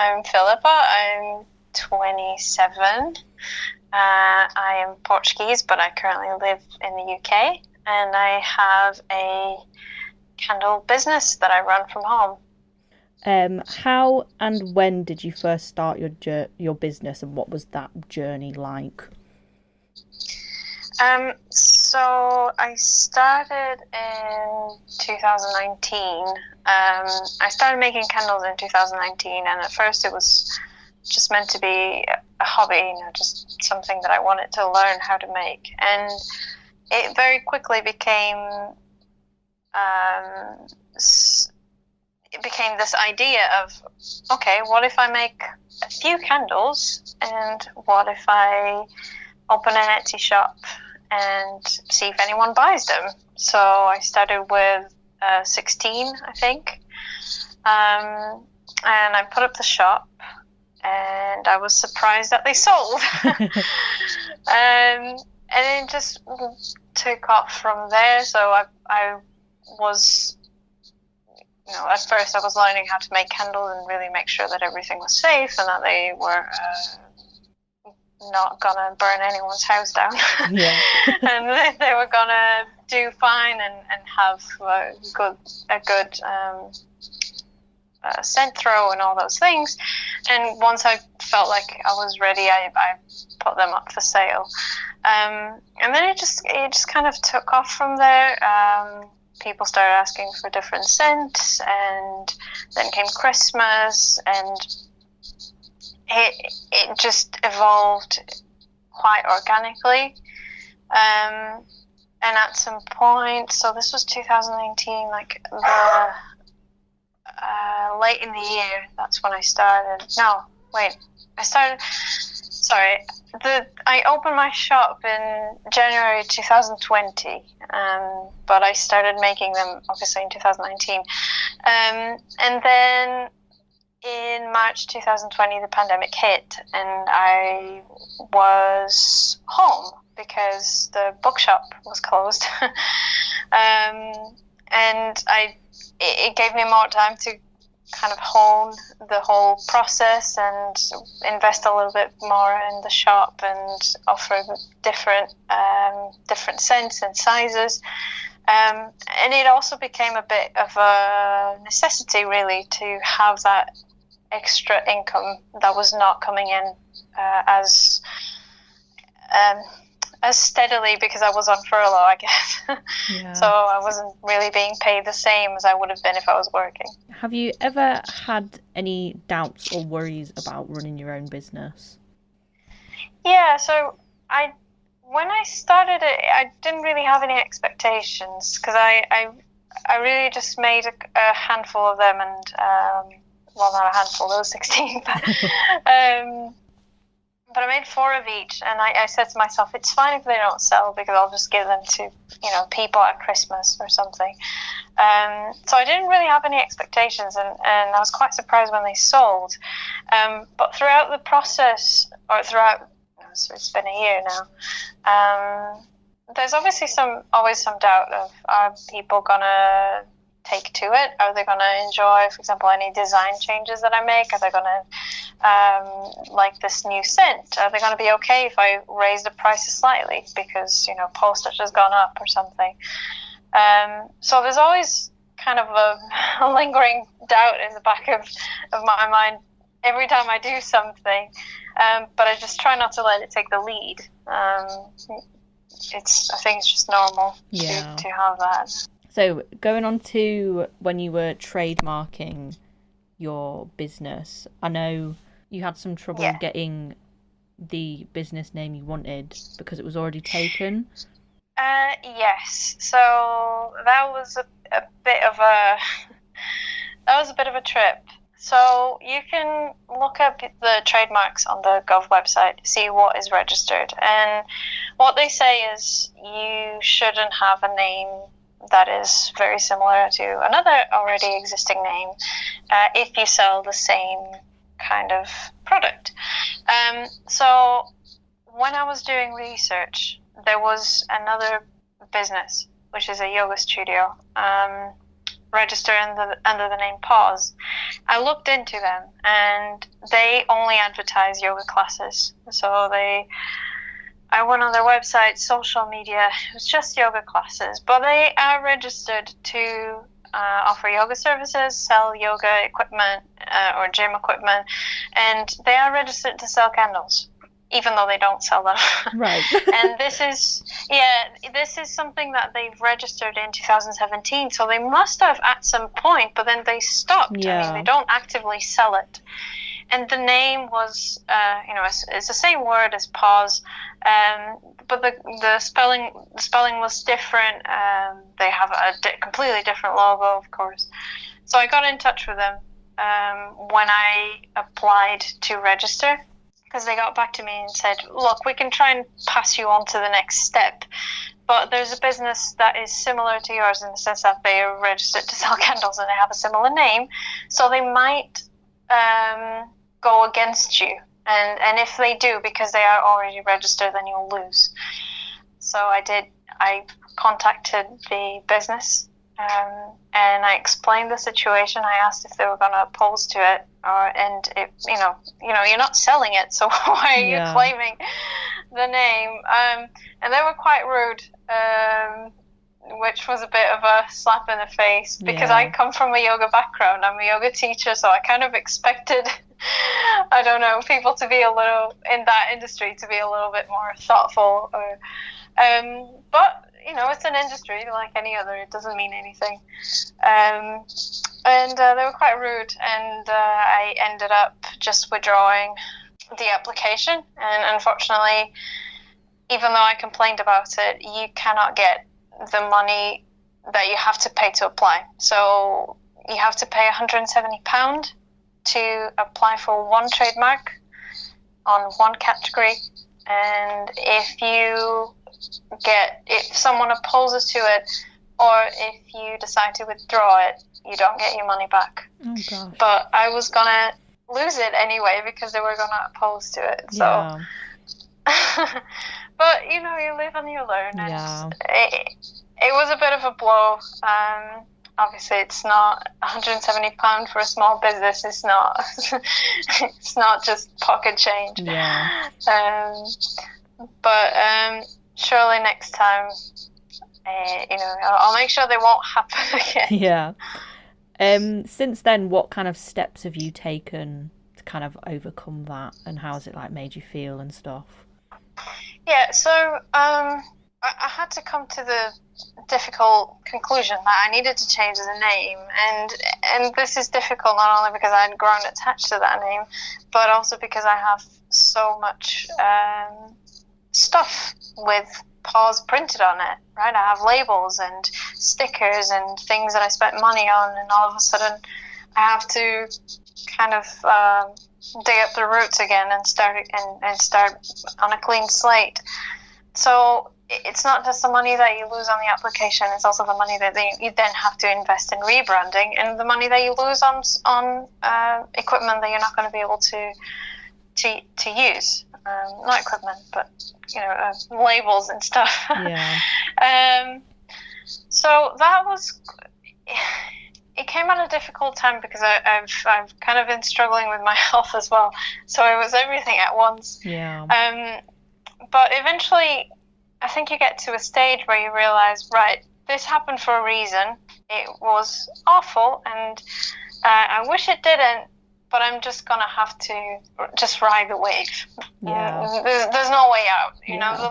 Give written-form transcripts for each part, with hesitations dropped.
I'm Filipa. I'm 27. I am Portuguese, but I currently live in the UK, and I have a candle business that I run from home. How and when did you first start your business, and what was that journey like? So I started in 2019. I started making candles in 2019, and at first it was just meant to be a hobby, just something that I wanted to learn how to make. And it very quickly became this idea of, okay, what if I make a few candles, and what if I open an Etsy shop and see if anyone buys them? So I started with 16, I think, and I put up the shop, and I was surprised that they sold. And it just took off from there. So I was, at first I was learning how to make candles and really make sure that everything was safe and that they were not gonna burn anyone's house down. Yeah. And they were gonna do fine and have a good scent throw and all those things. And once I felt like I was ready, I put them up for sale. And then it just kind of took off from there. People started asking for different scents, and then came Christmas, and it just evolved quite organically. And at some point, so this was 2019, like the late in the year, that's when I started. No, wait, I opened my shop in January 2020, but I started making them obviously in 2019. And then in March 2020, the pandemic hit, and I was home because the bookshop was closed. And it gave me more time to kind of hone the whole process and invest a little bit more in the shop and offer different scents and sizes. And it also became a bit of a necessity, really, to have that extra income that was not coming in as steadily, because I was on furlough, I guess. Yeah. So I wasn't really being paid the same as I would have been if I was working. Have you ever had any doubts or worries about running your own business? Yeah, so when I started it, I didn't really have any expectations, because I really just made a handful of them, and well, not a handful, there was 16, but I made 4 of each, and I said to myself, it's fine if they don't sell, because I'll just give them to, people at Christmas or something. So I didn't really have any expectations, and I was quite surprised when they sold. But throughout the process, so it's been a year now, there's obviously always some doubt of, are people gonna take to it? Are they going to enjoy, for example, any design changes that I make? Are they going to like this new scent? Are they going to be okay if I raise the prices slightly because, postage has gone up or something? So there's always kind of a lingering doubt in the back of my mind every time I do something, but I just try not to let it take the lead. I think it's just normal to have that. So going on to when you were trademarking your business, I know you had some trouble getting the business name you wanted because it was already taken. Yes. So that was a bit of a trip. So you can look up the trademarks on the Gov website, see what is registered, and what they say is you shouldn't have a name that is very similar to another already existing name if you sell the same kind of product. So when I was doing research, there was another business, which is a yoga studio, register under the name Pause, I looked into them, and they only advertise yoga classes. So I went on their website, social media, it was just yoga classes, but they are registered to offer yoga services, sell yoga equipment or gym equipment, and they are registered to sell candles, even though they don't sell them. Right. And this is something that they've registered in 2017, so they must have at some point, but then they stopped. Yeah. I mean, they don't actively sell it. And the name was, it's the same word as Pause, but the spelling was different. They have a completely different logo, of course. So I got in touch with them when I applied to register, because they got back to me and said, look, we can try and pass you on to the next step, but there's a business that is similar to yours in the sense that they are registered to sell candles and they have a similar name, so they might go against you, and if they do, because they are already registered, then you'll lose. So I contacted the business, and I explained the situation. I asked if they were going to oppose to it, and it, you're not selling it, so why are you claiming the name? And they were quite rude, which was a bit of a slap in the face, because I come from a yoga background. I'm a yoga teacher, so I kind of expected, I don't know, people to be a little, in that industry, to be a little bit more thoughtful. But, it's an industry like any other. It doesn't mean anything. And they were quite rude, and I ended up just withdrawing the application. And unfortunately, even though I complained about it, you cannot get the money that you have to pay to apply. So you have to pay £170 to apply for one trademark on one category, and if someone opposes to it, or if you decide to withdraw it, you don't get your money back. Oh gosh. But I was gonna lose it anyway because they were gonna oppose to it. So but you live and you learn, and it was a bit of a blow. Obviously, it's not £170 for a small business. It's not. It's not just pocket change. Yeah. But surely next time, I'll make sure they won't happen again. Yeah. Since then, what kind of steps have you taken to kind of overcome that, and how has it made you feel and stuff? Yeah. So I had to come to the difficult conclusion that I needed to change the name, and this is difficult not only because I had grown attached to that name, but also because I have so much stuff with Pause printed on it, right? I have labels and stickers and things that I spent money on, and all of a sudden I have to kind of dig up the roots again and start on a clean slate. So it's not just the money that you lose on the application, it's also the money that you then have to invest in rebranding, and the money that you lose on equipment that you're not going to be able to use. Not equipment, but labels and stuff. Yeah. So that was. It came at a difficult time because I've kind of been struggling with my health as well, so it was everything at once. Yeah. But eventually, I think you get to a stage where you realize, right, this happened for a reason. It was awful, and I wish it didn't, but I'm just going to have to just ride the wave. Yeah. There's no way out.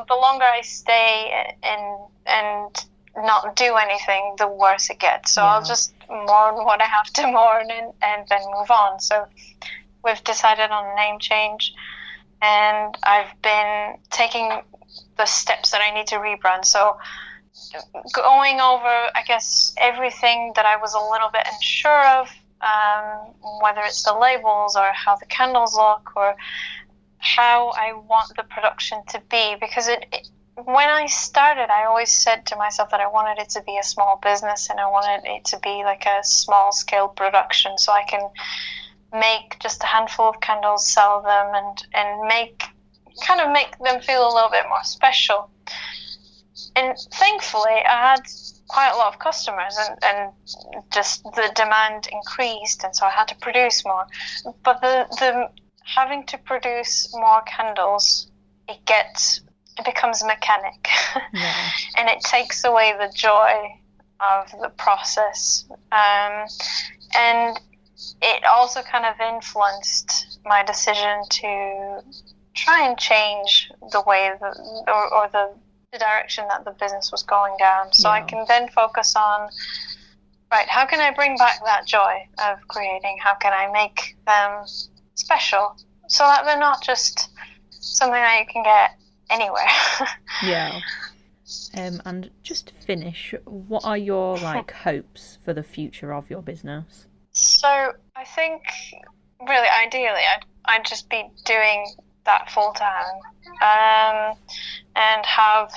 The longer I stay and not do anything, the worse it gets. So I'll just mourn what I have to mourn and then move on. So we've decided on a name change, and I've been taking the steps that I need to rebrand. So going over, I guess, everything that I was a little bit unsure of, whether it's the labels or how the candles look or how I want the production to be, because when I started, I always said to myself that I wanted it to be a small business, and I wanted it to be like a small scale production, so I can make just a handful of candles, sell them, and make them feel a little bit more special. And thankfully, I had quite a lot of customers, and just the demand increased, and so I had to produce more. But the having to produce more candles, it becomes mechanic, Yeah. and it takes away the joy of the process. And it also kind of influenced my decision to try and change the way or the direction that the business was going down. So I can then focus on, right, how can I bring back that joy of creating? How can I make them special so that they're not just something that you can get anywhere? Yeah. And just to finish, what are your hopes for the future of your business? So I think, really, ideally, I'd just be doing that full time, and have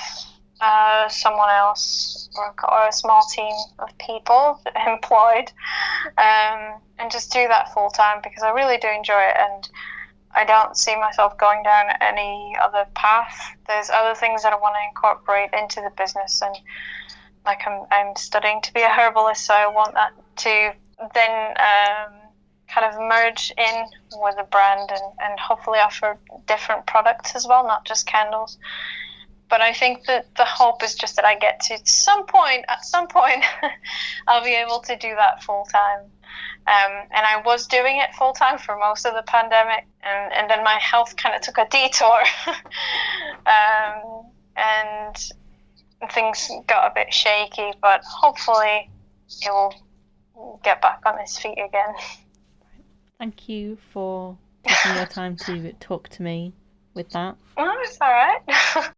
someone else or a small team of people employed, and just do that full time, because I really do enjoy it, and I don't see myself going down any other path. There's other things that I want to incorporate into the business, and I'm studying to be a herbalist, so I want that to then kind of merge in with a brand, and hopefully offer different products as well, not just candles. But I think that the hope is just that I get to at some point, I'll be able to do that full time. And I was doing it full time for most of the pandemic, and then my health kind of took a detour, and things got a bit shaky. But hopefully, it will get back on its feet again. Thank you for taking your time to talk to me with that. Oh, it's all right.